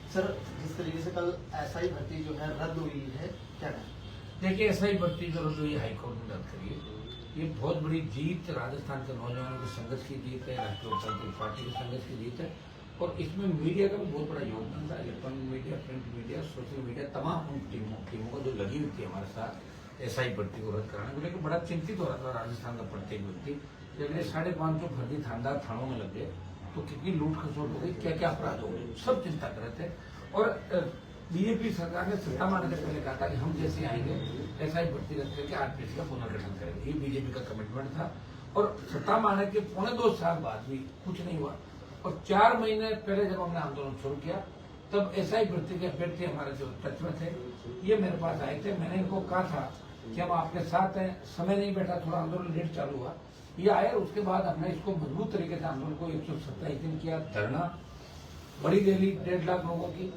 Sir, जिस तरीके से कल एसआई भर्ती जो है रद्द हुई है, क्या कहें? देखिए, एसआई भर्ती जो रद्द हुई हाईकोर्ट ने रद्द करी है। ये बहुत बड़ी जीत राजस्थान के नौजवानों के संघर्ष की जीत है, राष्ट्रीय लोकतांत्रिक पार्टी के संघर्ष की जीत है। और इसमें मीडिया का भी बहुत बड़ा योगदान था। Electronic media, print media, social media, तमाम उन टीमों का जो लगी हुई थी हमारे साथ एसआई भर्ती को रद्द कराने को लेकर बड़ा चिंतित हो रहा था राजस्थान का प्रत्येक व्यक्ति। जब 550 फर्जी थानेदार थानों में लग गए तो कितनी लूट खसोट हो गई, क्या क्या अपराध हो गए, सब चिंता कर रहे थे। और बीजेपी सरकार ने सत्ता में आने से पहले कहा था कि हम जैसे आएंगे एसआई भर्ती रद्द करके आरपीएस का पुनर्गठन करेंगे। ये बीजेपी का कमिटमेंट था। और सत्ता में आने के 2.25 साल बाद भी कुछ नहीं हुआ। और 4 महीने पहले जब हमने आंदोलन शुरू किया तब एसआई भर्ती के अभ्यर्थी हमारे जो टच में थे ये मेरे पास आए थे। मैंने इनको कहा था कि हम आपके साथ हैं, समय नहीं बैठा, थोड़ा आंदोलन लेट चालू हुआ। ये आए, उसके बाद हमने इसको मजबूत तरीके से आंदोलन को 127 दिन किया। धरना, बड़ी रैली 1.5 लाख लोगों की,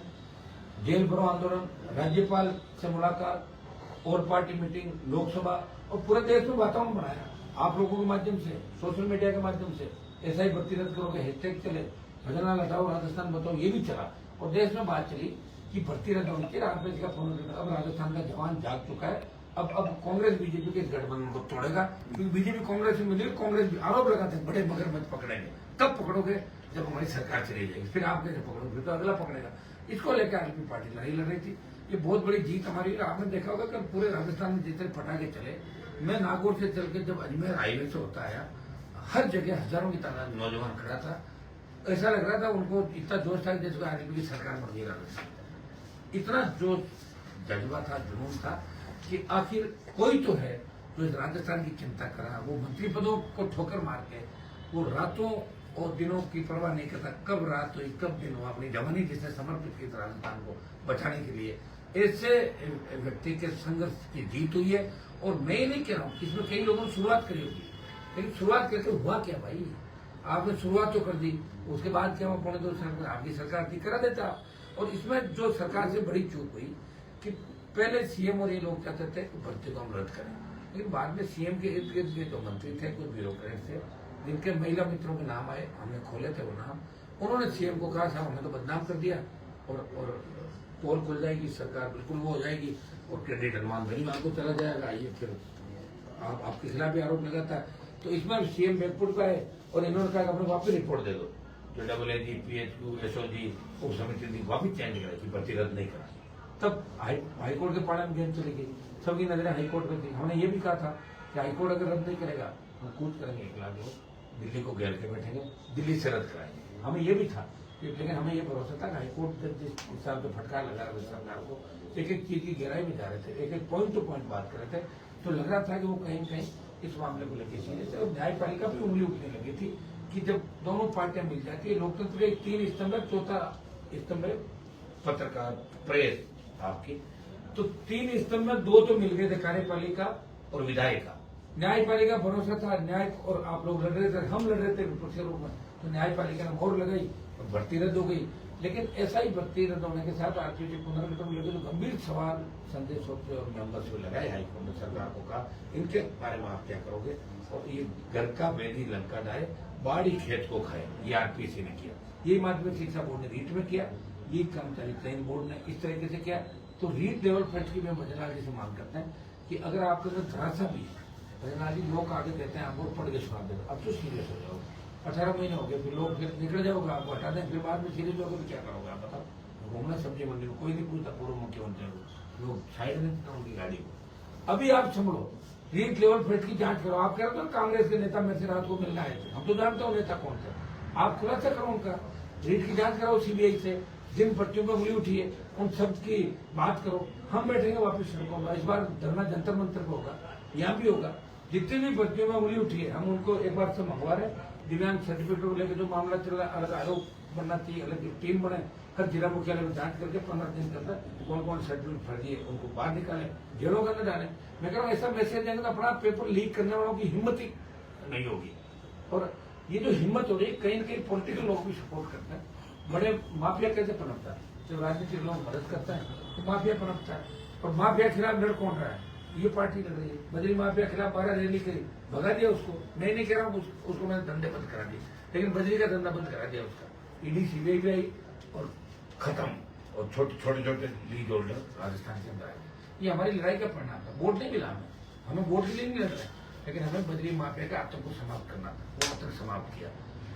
जेल भरो आंदोलन, राज्यपाल से मुलाकात और पार्टी मीटिंग, लोकसभा, और पूरे देश में वातावरण बनाया। आप लोगों के माध्यम से, सोशल मीडिया के माध्यम से एसआई भर्ती रद्द करोगे हैशटैग चले, भजना लटाओ राजस्थान बताओ, ये भी चला। और देश में बात चली कि भर्ती रद्द होनी चाहिए, आरपीएस का पुनर्गठन। अब राजस्थान का जवान जाग चुका है। अब कांग्रेस बीजेपी के इस गठबंधन को तोड़ेगा, क्योंकि बीजेपी कांग्रेस से मिली। कांग्रेस भी आरोप लगाते हैं बड़े मगरमच्छ पकड़ेंगे। कब पकड़ोगे? जब हमारी सरकार चली जाएगी, फिर आप कैसे पकड़ोगे? फिर तो अगला पकड़ेगा। इसको लेकर आरपीएफ पार्टी लड़ाई लड़ रही थी। ये बहुत बड़ी जीत हमारी। आपने देखा होगा कि पूरे राजस्थान में जितने पटाखे चले, मैं नागौर से चल के जब अजमेर हाईवे से होता आया, हर जगह हजारों की तादाद नौजवान खड़ा था। ऐसा लग रहा था उनको, इतना जोश था कि जैसे आरपीएफ की सरकार बन गई राजस्थान। इतना जोश, जज्बा था, जुनून था कि आखिर कोई तो है जो इस राजस्थान की चिंता कर रहा। वो मंत्री पदों को ठोकर मार के वो रातों और दिनों की परवाह नहीं करता, कब रात हुई कब दिन हुआ, अपनी जवानी जिसने समर्पित की राजस्थान को बचाने के लिए। ऐसे व्यक्ति के संघर्ष की जीत हुई है। और मैं ये नहीं कह रहा हूँ, इसमें कई लोगों ने शुरुआत करी होगी, लेकिन शुरुआत करके हुआ क्या भाई? आपने शुरुआत तो कर दी, उसके बाद क्या हुआ? 2.25 साल आपकी सरकार थी, करा देता। और इसमें जो सरकार से बड़ी चूक हुई कि पहले सीएम और ये लोग चाहते थे कि भर्ती को हम रद्द करें, लेकिन बाद में सीएम के इर्द गिर्द के जो मंत्री थे, कुछ ब्यूरोक्रेट थे, जिनके महिला मित्रों के नाम आए, हमने खोले थे वो नाम। उन्होंने सीएम को कहा, साहब हमें तो बदनाम कर दिया और पोल खुल जाएगी, सरकार बिल्कुल वो हो जाएगी और क्रेडिट अनुमान बेनीवाल को चला जाएगा। ये फिर आपके खिलाफ भी आरोप लगाता है। तो इसमें सीएम बैकफुट का है। और इन्होंने कहा अपने वापिस रिपोर्ट दे दो, जो AAG, PHQ, SOG उप समिति थी, वापिस चेंज करा कि भर्ती रद्द नहीं करा। तब हाईकोर्ट के पाले में गेंद चली गई, सबकी नजरें हाईकोर्ट में थी। हमने ये भी कहा था कि हाईकोर्ट अगर रद्द नहीं करेगा हम कूच करेंगे, 1 लाख लोग दिल्ली को घेर के बैठेंगे, दिल्ली से रद्द कराएंगे। हमें ये भी था, लेकिन हमें ये भरोसा था कि हाईकोर्ट जिस हिसाब से फटकार लगा रहे सरकार को, एक एक चीज की गहराई में जा रहे थे, एक एक पॉइंट टू पॉइंट बात कर रहे थे, तो लग रहा था कि वो कहीं कहीं इस मामले को लेकर सीरियस है। और न्यायपालिका भी उंगली उठने लगी थी कि जब दोनों पार्टियां मिल जाती है, लोकतंत्र के 3 स्तंभ है, चौथा स्तंभ है पत्रकार, प्रेस आपकी। तो 3 स्तंभ में 2 तो मिल गए थे, कार्यपालिका और विधायिका। न्यायपालिका भरोसा था, न्याय और आप लोग लड़ रहे थे, हम लड़ रहे थे विपक्ष के रूप में, तो न्यायपालिका ने मोहर लगाई और भर्ती रद्द हो गई। लेकिन ऐसा ही भर्ती रद्द होने के साथ आरपीएफ पुनर्गठन लेकर जो गंभीर सवाल संजय सोपते और मेंबर्स को लगाए हाईकोर्ट ने सरकार को कहा, इनके बारे में आप क्या करोगे? और ये घर का बेदी लंका डाले, बाड़ी खेत को खाए, ये आरपीसी ने किया। ये माध्यमिक शिक्षा बोर्ड ने रीट में किया, ये कर्मचारी चयन बोर्ड ने इस तरीके से किया। तो रीट लेवल फैक्ट की मैं भजनाल जी से मांग करते हैं कि अगर आपके अंदर धरासा भी है, भजनाल जी लोग आगे कहते हैं आपको पढ़ के सुना देते, अब तो सीरियस हो जाओ। 18 महीने हो गए, फिर लोग फिर निकल जाओगे, आपको हटा दें, फिर बाद में सीरियस होकर तो क्या करोगे आप बताओ? घूमना सब्जी मंडी में कोई नहीं पूछता, पूर्व मुख्यमंत्री को लोग साइड में देते उनकी गाड़ी को। अभी आप संभलो, रीट लेवल फैक्ट की जांच करो। आप कह रहे हो कांग्रेस के नेता मेरे से रात को मिलना आए थे, हम तो जानते हो नेता कौन थे। आप खुलासा करो उनका, रीट की जांच कराओ सीबीआई से, जिन पर्चियों पर उंगली उठी है उन सब की बात करो। हम बैठेंगे वापिस सड़कों पर, इस बार धरना जंतर मंतर पर होगा, यहाँ भी होगा। जितनी भी पर्चियों में उंगली उठी है हम उनको एक बार से मंगवा रहे हैं। दिव्यांग सर्टिफिकेट को लेकर जो मामला चल रहा है, अलग आयोग बनना चाहिए, अलग टीम बने, हर जिला मुख्यालय में जांच करके 15 दिन के अंदर कौन कौन सर्टिफिकेट फर्जी है उनको बाहर निकालें, जेलों के अंदर डालें। मैं कह रहा हूँ ऐसा मैसेज देंगे तो अपना पेपर लीक करने वालों की हिम्मत ही नहीं होगी। और ये जो हिम्मत हो रही है, कहीं न कहीं पॉलिटिकल लोग भी सपोर्ट करते हैं। बड़े माफिया कैसे पनपता है? जब राजनीतिक लोग मदद करता है तो माफिया पनपता है। और माफिया के खिलाफ लड़ कौन रहा है? ये पार्टी लड़ रही है। बजरी माफिया के खिलाफ 12 रैली करी, भगा दिया उसको। मैं नहीं कह रहा हूँ उसको मैंने धंधे बंद करा दिए, लेकिन बजरी का धंधा बंद करा दिया उसका। ईडी सीबीआई भी आई और खत्म। और छोटे छोटे लीड होल्डर राजस्थान के अंदर आए। ये हमारी लड़ाई का परिणाम था। वोट नहीं मिला हमें वोट के लिए नहीं लड़ रहे, लेकिन हमें बजरी माफिया का आतंक को समाप्त करना था। वो आतंक समाप्त किया।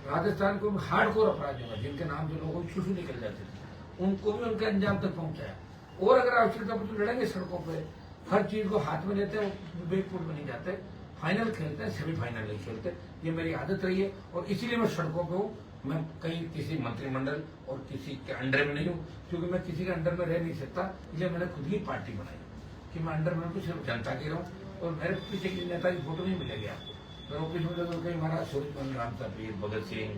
राजस्थान को हार्डकोर अपराधियों का, जिनके नाम से लोगों को शिशु निकल जाते थे, उनको भी उनके अंजाम तक पहुंचाया। और अगर आवश्यकता पर तो लड़ेंगे सड़कों पर, हर चीज को हाथ में लेते हैं, विवेकपूर्ण बनी जाते हैं, फाइनल खेलते हैं, सेमीफाइनल नहीं खेलते। ये मेरी आदत रही है और इसीलिए मैं सड़कों पे हूँ। मैं कहीं किसी मंत्रिमंडल और किसी के अंडर में नहीं हूँ, क्योंकि मैं किसी के अंडर में रह नहीं सकता। इसलिए मैंने खुद ही पार्टी बनाई कि मैं अंडर में सिर्फ जनता की रहूँ और मेरे पीछे किसी नेता की फोटो नहीं मिलेगी आपको। मैं ऑफिस में तो कहीं महाराज सूरजमल राम साहब, भगत सिंह,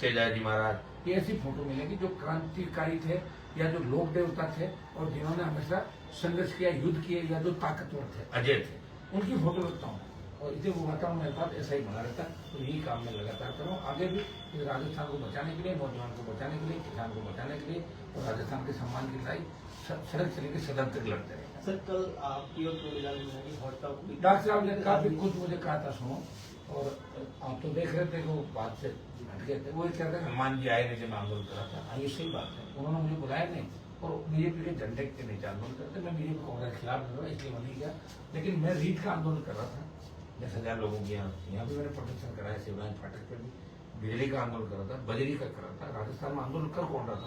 तेजाजी महाराज, ये ऐसी फोटो मिलेगी जो क्रांतिकारी थे या जो लोक देवता थे और जिन्होंने हमेशा संघर्ष किया, युद्ध किए, या जो ताकतवर थे, अजय थे, उनकी फोटो रखता हूँ। और इसे वो वातावरण मेरे पास ऐसा ही बना रहता है। तो यही काम मैं लगातार कर रहा हूँ। आगे भी इस राजस्थान को बचाने के लिए, नौजवान को बचाने के लिए, किसान को बचाने के लिए और राजस्थान के सम्मान की लड़ाई सड़क से लेकर सदन तक लड़ते रहे। सर, कल आपकी और डॉक्टर साहब ने काफी कुछ मुझे कहा था, सुनो, और आप तो देख रहे थे कि वो बात से हट गए थे। वो ये कहते हैं हनुमान जी आए नहीं जब मैं आंदोलन करा था। ये सही बात है, उन्होंने मुझे बुलाया नहीं और बीजेपी के झंडे के नीचे आंदोलन करते। मैं बीजेपी कांग्रेस के खिलाफ नहीं, इसलिए मैं नहीं गया। लेकिन मैं रीत का आंदोलन कर रहा था 10,000 लोगों की। यहाँ भी मैंने प्रोटेक्शन कराया, शिवराज फाटक पे भी बिजली का आंदोलन कर रहा था, बजरी का कर रहा था। राजस्थान में आंदोलन कर कौन रहा था?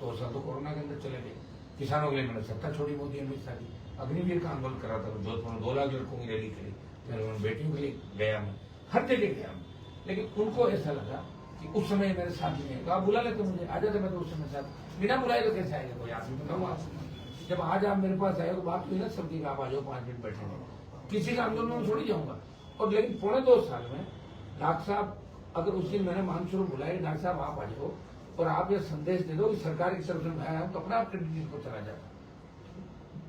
2 साल तो कोरोना के अंदर चले गए। किसानों के लिए मैंने सत्ता छोड़ी मोदी अमित शाह की। अग्निवीर का आंदोलन कर रहा था, जोधपुर में 2 लाख लड़कों की रैली करी, फिर बेटियों के लिए गया मैं, हर जगह गया मैं। लेकिन उनको ऐसा लगा कि उस समय मेरे साथ नहीं है, तो आप बुला लेते मुझे, आ जाते। मैं तो उस समय साथ बिना बुलाए तो कैसे आएगा कोई आदमी? बताऊँ आपको, जब आज आप मेरे पास आए तो बात हुई ना सबकी, आप आ जाओ 5 मिनट बैठे, किसी का आंदोलन में छोड़ जाऊंगा। और लेकिन 2.25 साल में डॉक्टर साहब, अगर उस दिन मैंने मानसूर बुलाए, डॉक्टर साहब आप आ जाओ और आप ये संदेश दे दो कि सरकार की तरफ से मैं आया हूं, तो अपने आप कैंडिडेट को चला जाता।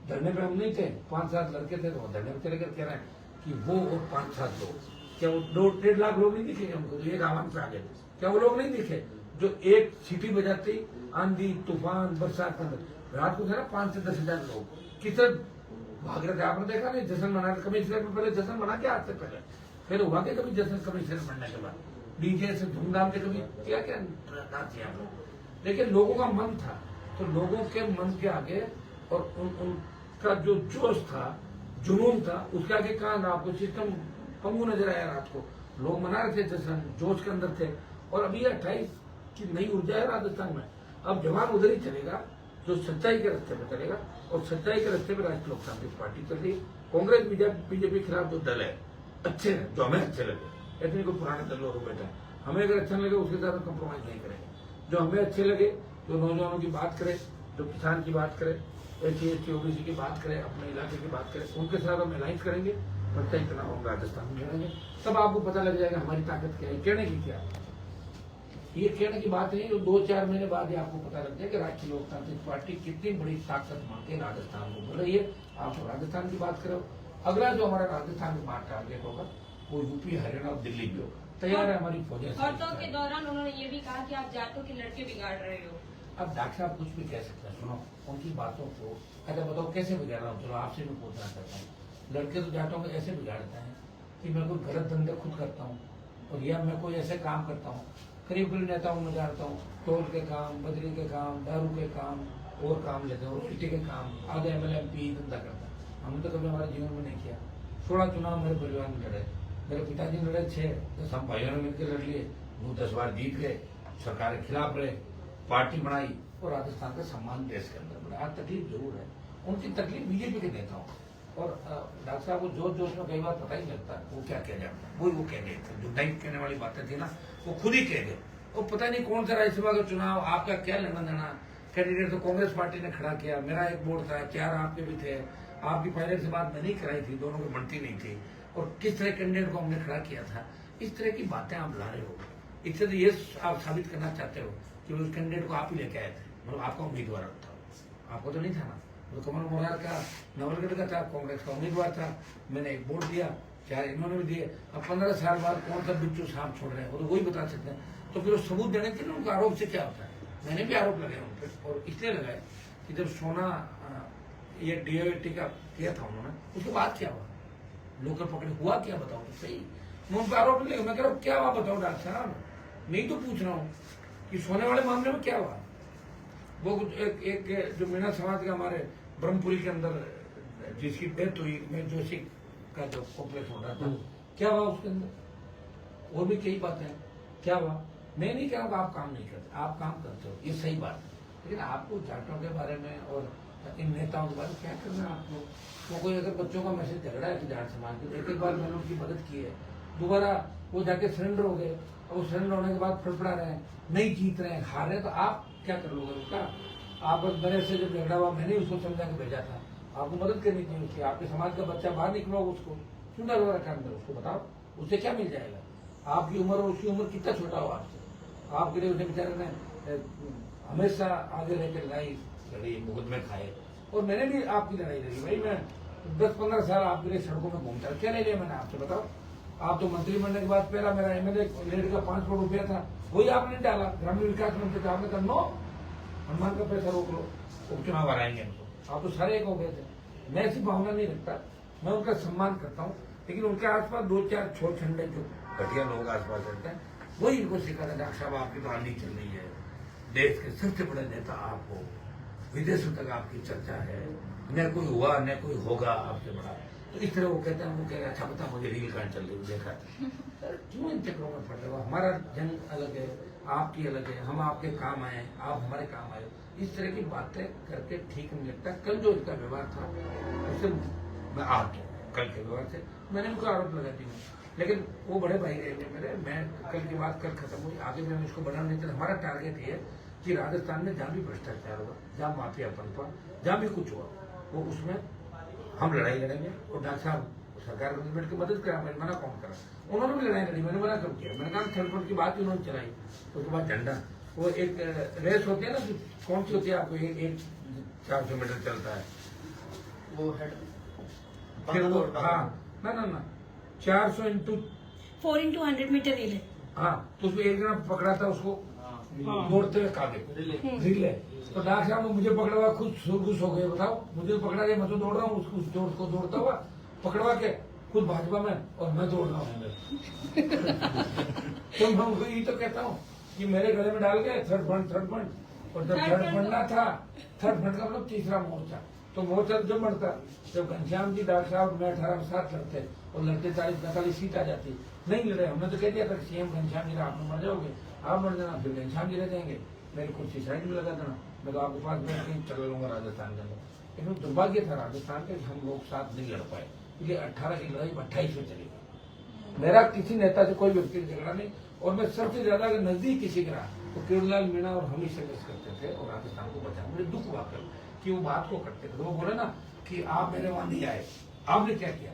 धरने पे हम नहीं थे, 5-7 लड़के थे, तो धरने पे चले कर कह रहे हैं कि वो और 5-7 लोग, क्या वो 2-1.5 लाख लोग नहीं दिखे हमको? तो एक आवाम से आ गए, क्या वो लोग नहीं दिखे जो एक सीटी बजाते ही आंधी तूफान बरसात के अंदर रात को थे ना 5 से 10,000 लोग किस भाग रहे थे? आपने देखा नहीं? जश्न मना, कमिश्नर में पहले जश्न मना के आज से पहले, फिर हुआ कि कभी जश्न कमिश्नर बनने के बाद डीजे से धूमधाम से कभी क्या क्या नाच किया? लेकिन लोगों का मन था, तो लोगों के मन के आगे और उनका जो जोश था, जुनून था, उसके आगे कहाँ था? आपको सिस्टम पंगु नजर आया। रात को लोग मना रहे थे, जश्न जोश के अंदर थे। और अभी 28 की नई ऊर्जा है राजस्थान में। अब जवान उधर ही चलेगा जो सच्चाई के रास्ते पर चलेगा, और सच्चाई के रास्ते पर राष्ट्रीय लोक तांत्रिक पार्टी चल रही है। कांग्रेस बीजेपी के खिलाफ जो दल है अच्छे हैं, जो हमें अच्छे लगे, ऐसे नहीं कोई पुराने दल लोगों बैठा है, हमें अगर अच्छा लगे उसके साथ कंप्रोमाइज नहीं करेंगे। जो हमें अच्छे लगे, जो नौजवानों की बात करे, जो किसान की बात करे, SC OBC की बात करे, अपने इलाके की बात करे, उनके साथ हम अलाइंस करेंगे। प्रत्येक चुनाव हम राजस्थान में लड़ेंगे, तब आपको पता लग जाएगा हमारी ताकत क्या है। कहने की क्या, ये कहने की बात नहीं, 2-4 महीने बाद ही आपको पता लग जाएगा कि राष्ट्रीय लोकतांत्रिक पार्टी कितनी बड़ी ताकत मान के राजस्थान को बढ़ रही है। आप राजस्थान की बात करो, अगला जो हमारा राजस्थान में बात टारगेट होगा वो यूपी, हरियाणा और दिल्ली भी होगा। तैयार है हमारी फौजें। औरतों के दौरान उन्होंने ये भी कहा कि आप जाटों के लड़के बिगाड़ रहे हो। अब डॉक्टर साहब कुछ भी कह सकते हैं, सुनो उनकी बातों को। अच्छा बताओ कैसे बिगाड़ रहा हूँ? चलो आपसे भी पूछना चाहता हूँ। लड़के तो जाटों को ऐसे बिगाड़ते हैं कि मैं कोई गलत धंधे खुद करता हूँ, और या मैं कोई ऐसे काम करता हूँ, करीब नेताओं में जानता हूँ, टोल के काम, बजरी के काम, दारू के काम, और काम लेते हैं, रॉयल्टी के काम, आधे MLA MP धंधा करता है। हमने तो कभी हमारे जीवन में नहीं किया। 16 चुनाव मेरे परिवार में लड़े, मेरे पिताजी लड़े 6, हम भाइयों ने मिलकर लड़ लिए, वो 10 बार जीत गए, सरकार के खिलाफ रहे, पार्टी बनाई और राजस्थान का सम्मान देश के अंदर बढ़ा। तकलीफ जरूर है, उनकी तकलीफ बीजेपी के नेताओं और डॉक्टर साहब को जोश में कई बार पता ही लगता है वो क्या कह जाता है। वो कह गए थे, जो नहीं कहने वाली बातें थी ना, वो खुद ही कह गए। वो पता नहीं कौन सा राज्यसभा का चुनाव, आपका क्या लेना देना। कैंडिडेट तो कांग्रेस पार्टी ने खड़ा किया, मेरा एक वोट था, 4 आपके भी थे, आपकी पहले से बात मैंने ही कराई थी, दोनों की बनती नहीं थी, और किस तरह कैंडिडेट को हमने खड़ा किया था। इस तरह की बातें आप ला रहे हो, इससे तो ये आप साबित करना चाहते हो कि उस कैंडिडेट को आप ही लेके आए थे, मतलब आपका उम्मीदवार था। आपको तो नहीं था ना, तो कमल मोरार का नवलगढ़ का था, कांग्रेस का उम्मीदवार था, मैंने एक वोट दिया, 4 इन्होंने भी दिए। अब 15 साल बाद कौन सा बिच्छू सांप छोड़ रहे हैं वो तो वही बता सकते हैं। तो फिर सबूत देने के लिए उनका आरोप से क्या होता है? मैंने भी आरोप लगाया उन पर, और इसलिए लगाया कि जब सोना ये DOT का किया था उन्होंने, उसके बाद क्या हुआ? लोकल पकड़े हुआ क्या, बताओ तो सही। मैं उन पर आरोप नहीं, मैं कह रहा हूँ क्या हुआ बताओ डॉक्टर साहब, नहीं तो पूछ रहा हूँ कि सोने वाले मामले में क्या हुआ। वो कुछ एक जो मीणा समाज के हमारे ब्रह्मपुरी के अंदर जिसकी डेथ हुई में जोशी का जो कॉम्प्लेक्स हो रहा था, क्या हुआ उसके अंदर? और भी कई बातें हैं, क्या हुआ? मैं नहीं कह रहा आप काम नहीं करते, आप काम करते हो, ये सही बात है, लेकिन आपको जाटों के बारे में और इन नेताओं के बारे में क्या करना है आपको? वो कोई अगर बच्चों का मैसेज झगड़ा है कि जाट समाज के, एक बार मैंने उनकी मदद की है, दोबारा वो जाके सरेंडर हो गए और वो सरेंडर होने के बाद फड़फड़ा रहे हैं, नहीं जीत रहे हैं, हार रहे हैं, तो आप क्या कर लोगे उसका? आप मेरे से जब झगड़ा हुआ मैंने उसको समझा के भेजा था, आपको मदद करनी चाहिए उसकी। आपके समाज का बच्चा बाहर निकलो, उसको क्यों डर रखा अंदर? उसको बताओ उससे क्या मिल जाएगा? आपकी उम्र और उसकी उम्र कितना छोटा हो आपसे, आपके लिए उसे बेचारे ने हमेशा आगे लेकर लड़ी मुकदमे खाए, और मैंने भी आपकी लड़ाई लड़ी भाई। मैं 10-15 साल आपके लिए सड़कों में घूमता, क्या ले लिया मैंने आपसे बताओ? आप तो मंत्री बनने के बाद पहला मेरा एमएलए लेट का 5 करोड़ रुपया था, वही आपने डाला, ग्रामीण विकास मंत्री था, आपने कहा नो, हनुमान का पैसा रोक लो, उपचुनाव हराएंगे हमको। आप तो सारे एक हो गए थे। मैं ऐसी भावना नहीं रखता, मैं उनका सम्मान करता हूँ, लेकिन उनके आसपास 2-4 छोट छंडे जो घटिया लोग आसपास रहते हैं, वही इनको सिखाते, डॉक्टर साहब आपकी तो आंधी चल रही है, देश के सबसे बड़े नेता आप हो, विदेशों तक आपकी चर्चा है, न कोई हुआ न कोई होगा आपसे बड़ा, तो इस तरह वो कहते हैं, वो कह रहे अच्छा बता मुझे रील कहाँ चल रही देखा। क्यों इन चक्रों में पड़ रहे हो? हमारा जंग अलग है, आपकी अलग है, हम आपके काम आए, आप हमारे काम आए, इस तरह की बातें करके ठीक नहीं लगता। कल जो इसका व्यवहार था उससे मैं आप कल के व्यवहार से मैंने उनको आरोप लगाती हूँ, लेकिन वो बड़े भाई रहे मेरे, मैं कल की बात कल खत्म हुई, आगे भी हम इसको बढ़ाना नहीं चाहते। हमारा टारगेट ये है कि राजस्थान में जहाँ भी भ्रष्टाचार हुआ, जहाँ माफियापन हुआ, जहाँ भी कुछ हुआ, वो उसमें हम लड़ाई लड़ेंगे। और डॉक्टर साहब सरकार को बैठ के मदद करा, मैंने मना कौन करा? उन्होंने भी लड़ाई लड़ी, मैंने मना कब किया? मैंने कहा थर्ड फ्रंट की बात ही उन्होंने चलाई। उसके बाद झंडा, वो एक रेस होती है ना, कौन सी होती है आपको, एक 400 मीटर चलता है वो हेड, फिर वो, हाँ ना 400 इंटू 4x100 मीटर रिले। हाँ, तो उसमें एक जना पकड़ा था उसको दौड़ते हुए कागे रिले, तो डॉक्टर साहब ने मुझे पकड़ा हुआ, खुद सुरगुस हो गए। बताओ, मुझे पकड़ा गया, मैं तो दौड़ रहा हूँ, उसको दौड़ता हुआ पकड़वा के खुद भाजपा में, और मैं दौड़ रहा हूँ। तो मैं उनको यही तो कहता हूँ कि मेरे गले में डाल गए थर्ड फंड, और जब थर्ड फंडना था, थर्ड फंड का मतलब तीसरा मोर्चा, तो मोर्चा जब बढ़ता, जब घनश्याम जी डॉक्टर साहब में 18 में साथ लड़ते और लड़ते 40-45 सीट आ जाती, नहीं लड़े। हमने तो कह दिया था सीएम घनश्याम जी आप मर जाओगे, आप मर जाना, फिर घनश्याम जी रह जाएंगे, मेरी कुर्सी साइड में लगा देना, मैं तो आपके पास बैठ के चल लूंगा राजस्थान के अंदर। लेकिन दुर्भाग्य था राजस्थान के, हम लोग साथ नहीं लड़ पाए, क्योंकि 18 की लड़ाई 28 में चली गई। मेरा किसी नेता से कोई व्यक्ति झगड़ा नहीं, और मैं सबसे ज्यादा अगर नजदीक किसी का तो केवललाल मीणा और हम ही संघर्ष करते थे और राजस्थान को बचा। मुझे दुख हुआ कर कि वो बात को करते थे। वो बोले ना कि आप मेरे वहां नहीं आए, आपने क्या किया?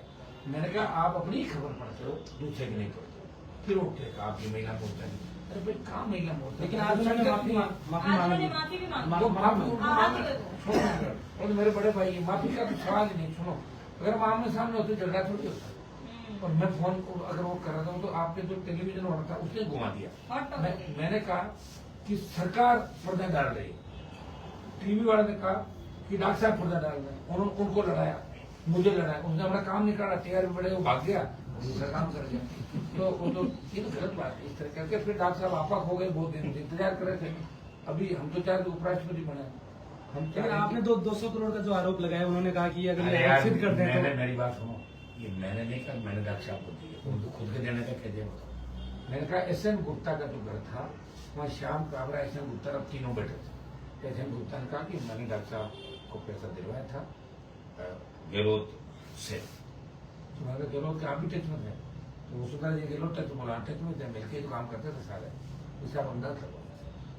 मैंने कहा आप अपनी ही खबर पढ़ते हो, दूसरे की नहीं पढ़ते हो। फिर उठे कहा आपकी महिला मोर्चा नहीं, अरे भाई कहाँ महिला मोर्चा? लेकिन आज उन्होंने माफी भी मांगी। और मेरे बड़े भाई, माफी का तो सवाल ही नहीं। सुनो, अगर हम आमने सामने होते झगड़ा थोड़ी होता, और मैं फोन को अगर वो कर रहा हूँ तो आपके जो टेलीविजन वाला था उसने घुमा दिया। मैंने कहा कि सरकार पर्दा डाल रही, टीवी वाले ने कहा कि डॉक्टर साहब पर्दा डाल रहे हैं, उन्होंने उनको लड़ाया, मुझे लड़ाया, उसने अपना काम नहीं करा, टीआरपी बढ़े, वो भाग गया, दूसरा काम कर गया। तो वो तो ये तो गलत बात है। इस तरह करके फिर डॉक्टर साहब आपक हो गए, बहुत दिन इंतजार कर रहे थे। अभी हम तो चाहे उपराष्ट्रपति बने, हम लेकिन आपने 200 करोड़ का जो आरोप लगाया, उन्होंने कहा कि अगर अरे ये यार, सिद्ध करते हैं तो मेरी बात सुनो, ये मैंने नहीं कहा, मैंने डॉक्टर साहब को दिए, उनको खुद के देने का कह दिया। मैंने कहा एसएन गुप्ता का जो घर था वहाँ श्याम काबरा, एसएन गुप्ता, अब तीनों बैठे थे। एसएन गुप्ता ने कहा कि मैंने डॉक्टर साहब को पैसा दिलवाया था गहलोत से। तो मैंने कहा गहलोत के आप भी टच में थे? तो वो सुधा जी गहलोत टच बोला, टच में थे, मिलकर तो काम करते थे सारे, इसका अंदाज था।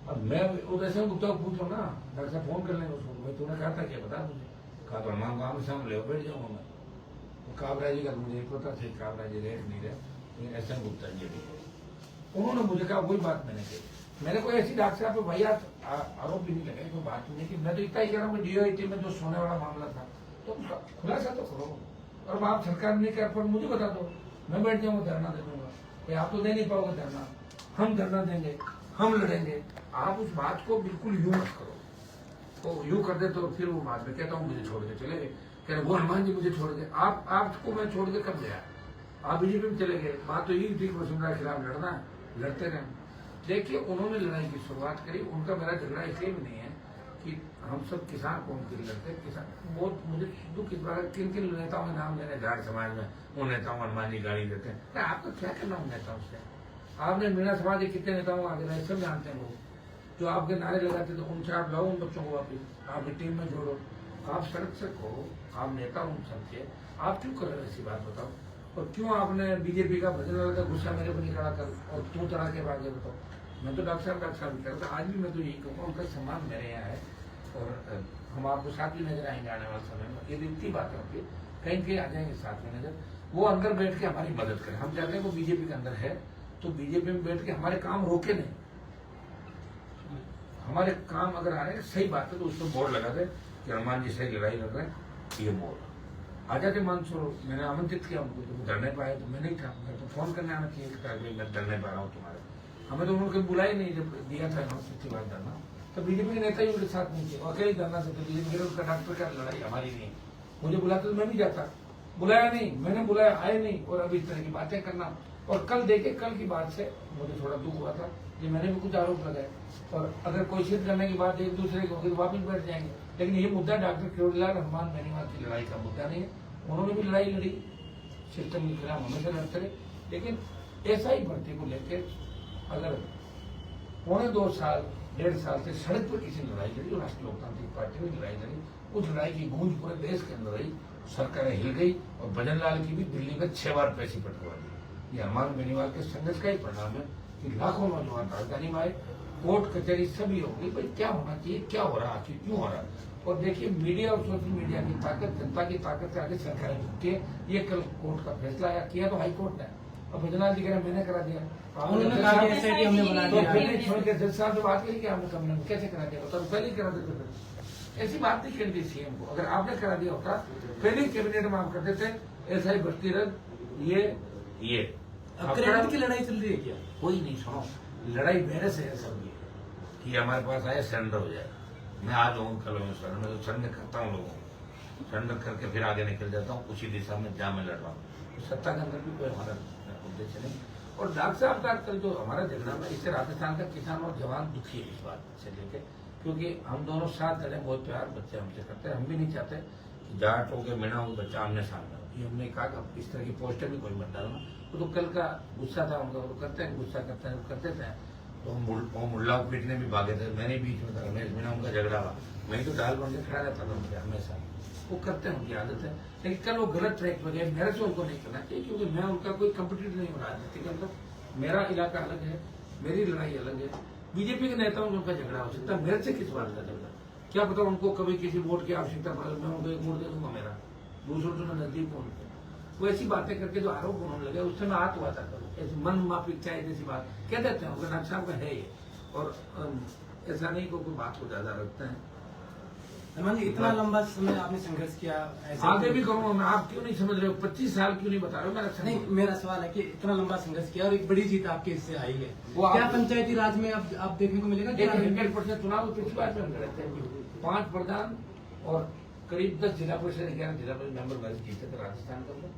अब मैं एसएन गुप्ता को पूछो ना, डॉक्टर साहब फोन कर लेंगे उसको, भाई तूने कहा था क्या बता मुझे? कहा तो नाम काम सामने ले बैठ जाऊंगा मैं। काबरा जी का मुझे पता था, काबरा जी रेट नहीं रहे, लेकिन एसएन गुप्ता जी भी उन्होंने मुझे कहा, वही बात मैंने कही। मैंने कोई ऐसी डॉक्टर साहब भाई आरोप भी नहीं लगाई, कोई बात नहीं कि मैं तो इतना ही कह रहा हूँ डीओआईटी में जो सोने वाला मामला था, तो उसका खुलासा तो करो, और आप सरकार नहीं कर पर मुझे बता दो, मैं बैठ जाऊंगा धरना दे दूंगा। भाई आप तो दे नहीं पाओगे धरना, हम धरना देंगे, हम लड़ेंगे। आप उस बात को बिल्कुल यूं मत करो, तो यूं कर दे तो फिर वो बाद में कहता हूँ मुझे छोड़ के चले गए, कह रहे वो हनुमान जी मुझे छोड़ गए। आपको मैं छोड़ के कब गया? आप बीजेपी में चले गए, बात तो यही थी वसुंधरा के खिलाफ लड़ना है, लड़ते रहे। देखिए उन्होंने लड़ाई की शुरुआत करी, उनका मेरा झगड़ा इसलिए भी नहीं है कि हम सब किसान कौन के लड़ते हैं। किसान बहुत मुझे दुख इस बार किन किन नेताओं के नाम लेने जाट समाज में उन नेताओं मनमानी गाड़ी देते हैं। अरे आपको क्या करना उन नेताओं से? आपने मीणा समाज के कितने नेताओं आगे रहे सब जानते हैं लोग, जो आपके नारे लगाते थे उनसे आप लाओ उन बच्चों को वापिस आपकी टीम में जोड़ो, आप सड़क से कहो, आप नेता उन सबके, आप क्यों कर रहे हो ऐसी बात बताओ? और क्यों आपने बीजेपी का भजन लगा गुस्सा मेरे को नहीं खड़ा कर और तू चढ़ा के भागे बताओ? मैं तो डॉक्टर साहब भी करता, आज भी मैं तो यही कहूँगा उनका सम्मान मेरे यहाँ है और हम आपको साथ भी नजर आएंगे आने वाले समय में। ये इतनी बातें होती है, कहीं कहीं आ जाएंगे साथ में नजर। वो अंदर बैठ के हमारी मदद करें। हम चाहते हैं वो बीजेपी के अंदर है तो बीजेपी में बैठ के हमारे काम रोके नहीं, हमारे काम अगर आ रहे हैं सही बात है तो उसमें बोर्ड लगा दे कि हनुमान जी से लड़ाई लड़ रहे हैं, ये बोर्ड आ जाते मंसूर। मैंने आमंत्रित किया उनको, तो धरने पाए तो मैं नहीं था, मेरे को फोन करने आना चाहिए कि मैं धरने पा रहा हूँ तुम्हारे। हमें तो उन्होंने बुलाया नहीं, जब दिया था सच्ची बात धरना तो बीजेपी के नेता ही उनके साथ नहीं थे, अकेले धरना से बीजेपी उसका डॉक्टर का लड़ाई हमारी नहीं। मुझे बुलाते तो मैं भी जाता, बुलाया नहीं, मैंने बुलाया आए नहीं और अभी इस तरह की बातें करना। और कल देखे, कल की बात से मुझे थोड़ा दुख हुआ था कि मैंने भी कुछ आरोप लगाए और अगर कोई सिद्ध करने की बात एक दूसरे को होगी तो वापिस बैठ जाएंगे। लेकिन ये मुद्दा डॉक्टर किरोड़ीलाल हनुमान बेनीवाल की लड़ाई का मुद्दा नहीं है। उन्होंने भी लड़ाई लड़ी, सिस्टम के खिलाफ हमेशा लड़ते रहे, लेकिन ऐसा ही भर्ती को लेकर अगर 1.25 साल 1.5 साल से सड़क पर किसी ने लड़ाई लड़ी और राष्ट्रीय लोकतांत्रिक पार्टी ने लड़ाई लड़ी, उस लड़ाई की गूंज पूरे देश के अंदर रही, सरकारें हिल गई और भजन लाल की भी दिल्ली में 6 बार पैसी पटवा दी। ये हनुमान बेनीवाल के संघर्ष का ही परिणाम है कि लाखों नौजवान राजधानी में आए, कोर्ट कचहरी सभी हो गई। भाई क्या होना चाहिए, क्या हो रहा है, क्यों हो रहा है? और देखिए मीडिया और सोशल मीडिया की ताकत, जनता की ताकत से आगे सरकारें झुकती है। ये कल कोर्ट का फैसला आया, किया तो हाई कोर्ट ने, और भजनलाल जी कह रहे मैंने करा दिया, उन्होंने कहा कि SIT हमने बुला तो दिया। फिर छोड़ के जज साहब से बात करी कि आपने कम्युनिटी कैसे करा दिया होता, पहले ही करा देते थे। ऐसी बात नहीं करनी थी सीएम को, अगर आपने करा दिया होता पहले ही कैबिनेट में आप करते थे ऐसा ही भर्ती रद्द। ये क्रेडिट की लड़ाई चल रही है क्या? कोई नहीं, सुनो लड़ाई मेरे से है सब ये कि हमारे पास आए सरेंडर हो जाए। मैं आज हूँ कल हूँ सर, मैं तो सरेंडर करता हूँ लोगों को, सरेंडर करके फिर आगे निकल जाता हूँ उसी दिशा में जहाँ मैं लड़ रहा हूँ। तो सत्ता के अंदर भी कोई हमारा उद्देश्य नहीं। और डॉक्टर साहब का कल जो हमारा झगड़ा में, इससे राजस्थान का किसान और जवान दुखी है इस बात से लेके, क्योंकि हम दोनों साथ लड़े, बहुत प्यार बच्चे हमसे करते हैं। हम भी नहीं चाहते कि जाट हो गए मीणा हो बच्चा आमने सामने हो। ये हमने कहा कि इस तरह की पोस्टर भी कोई मत डालना। तो कल का गुस्सा था उनका, वो करते हैं गुस्सा करते हैं करते थे, तो हम मुल्ला पीटने भी भागे थे, मैंने बीच में था, रमेश मीणा उनका झगड़ा हुआ, मैं तो डाल बन के खड़ा रहता था उनके हमेशा। वो करते हैं, उनकी आदत है, लेकिन कल वो गलत ट्रैक पर गए। मेरे से उनको नहीं करना चाहिए क्योंकि मैं उनका कोई कंपटीटर नहीं हो राजनीति के अंदर। मेरा इलाका अलग है, मेरी लड़ाई अलग है। बीजेपी के नेताओं से उनका झगड़ा हो सकता है, मेरे से किस बात का झगड़ा? क्या पता उनको कभी किसी वोट की आवश्यकता पड़े, मैं उनको एक वोट दे दूंगा मेरा, दूसरों से मैं नजदीक हूँ उनको। वो ऐसी बातें करके जो आरोप उन्होंने लगे उससे मैं हाथ हुआ था करूँ, ऐसी मन माफी चाहे जैसी बात कह देते हैं डॉक्टर साहब का है ये। और ऐसा नहीं कोई बात को ज्यादा रखते हैं। हनुमान जी इतना लंबा समय आपने संघर्ष किया, आगे भी करूँगा मैं, आप क्यों नहीं समझ रहे हो? 25 साल क्यों नहीं बता रहे हो? मेरा नहीं, मेरा सवाल है कि इतना लंबा संघर्ष किया और एक बड़ी जीत आपके इससे आई है, वो क्या पंचायती राज में अब आप देखने को मिलेगा? 100% चुनाव पिछली बार में लड़े थे, 5 प्रधान और करीब 10 जिला परिषद 11 जिला परिषद मेंबर मैच जीते थे राजस्थान के अंदर,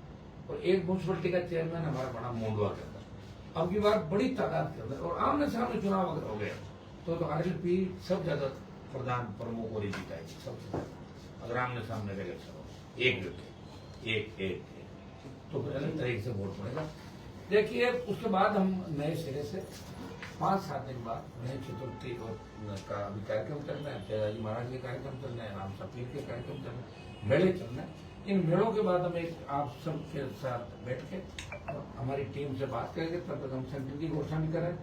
और एक म्यूनसिपलिटी का चेयरमैन हमारा बड़ा मोंडवा के अंदर। अब की बार बड़ी तादाद के अंदर और आमने सामने चुनाव अगर हो गया तो RLP सब ज्यादा प्रधान प्रमुख और जीताएगी सबसे ज्यादा, अगर आमने सामने का इलेक्शन हो एक तो फिर अलग तरीके से वोट पड़ेगा। देखिए उसके बाद हम नए सिरे से 5-7 दिन बाद नए चतुर्थी का अभी कार्यक्रम चल रहे हैं, जयाजी महाराज के कार्यक्रम चल रहे हैं, राम सफीर के कार्यक्रम चल रहे हैं, मेले चल रहे हैं। इन मेलों के बाद हम एक आप सब के साथ बैठ के हमारी टीम से बात करेंगे, तब तक हम सेंटर की घोषणा भी करें।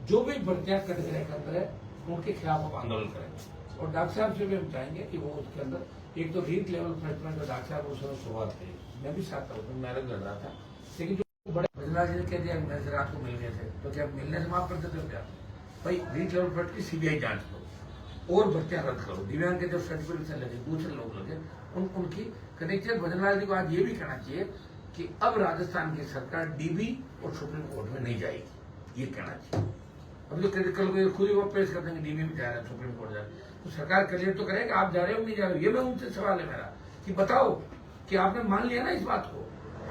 जो भी भर्तियां कटघरे के अंदर है उनके खिलाफ हम आंदोलन करेंगे। और डॉक्टर साहब से भी हम चाहेंगे कि वो उसके अंदर एक तो रीट लेवल फ्रंटमेंट जो डॉक्टर साहब उस समय शुरुआत करी, मैं भी साथ था उसमें, मैं अलग लड़ रहा था, लेकिन जो बड़े भजनलाल जी ने कह दिया मेरे से रात को मिल गए थे, तो क्या मिलने से माफ कर देते हो क्या? भाई रीट लेवल फ्रंट की CBI जांच करो और भर्तियां रद्द करो, दिव्यांग के जो सर्टिफिकेट से लगे दूसरे लोग लगे उनकी कनेक्टेड। भजनलाल जी को आज ये भी कहना चाहिए कि अब राजस्थान की सरकार DB और सुप्रीम कोर्ट में नहीं जाएगी, ये कहना चाहिए। अब जो कल को खुद ही वो पेश कर देंगे DB में जा रहे हैं, सुप्रीम कोर्ट जा रहे हैं, तो सरकार क्लियर तो करेगा आप जा रहे हो नहीं जा रहे हो। ये मैं उनसे सवाल है मेरा कि बताओ कि आपने मान लिया ना इस बात को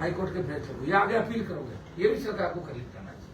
हाईकोर्ट के फैसले को, या आगे अपील करोगे? ये भी सरकार को क्लियर करना चाहिए।